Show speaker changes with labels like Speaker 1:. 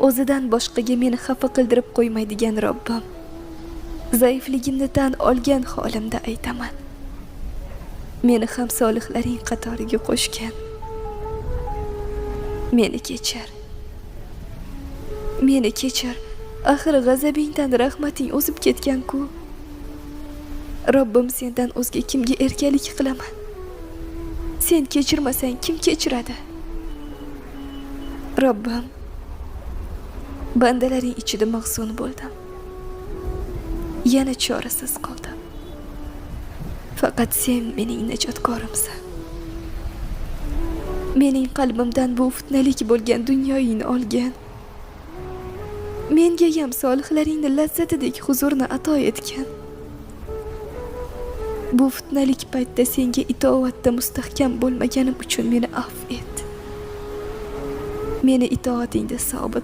Speaker 1: o'zidan boshqaga meni xafa qildirib qo'ymaydigan Robbim, zaifligimni tan olgan holimda aytaman. Meni ham solihlaring qatoriga qo'shgan. Meni kechir. Meni kechir. Axir g'azabingdan rahmating o'zib ketgan-ku. Robbim, sendan o'zga kimga erkalik qilaman? Sen kechirmasang kim kechiradi? Robbim, bandalaring ichida mahzun bo'ldim. Yana chorasiz qoldim. Faqat sen mening najotkorimsan. Mening qalbimdan bu fitnalik bo'lgan dunyoyingni olgan. Menga ham solihlaringni lazzatidek huzurni ato etgan. Bu fitnalik paytda senga itoatda mustahkam bo'lmaganim uchun meni afv et. Meni itoatingda sobit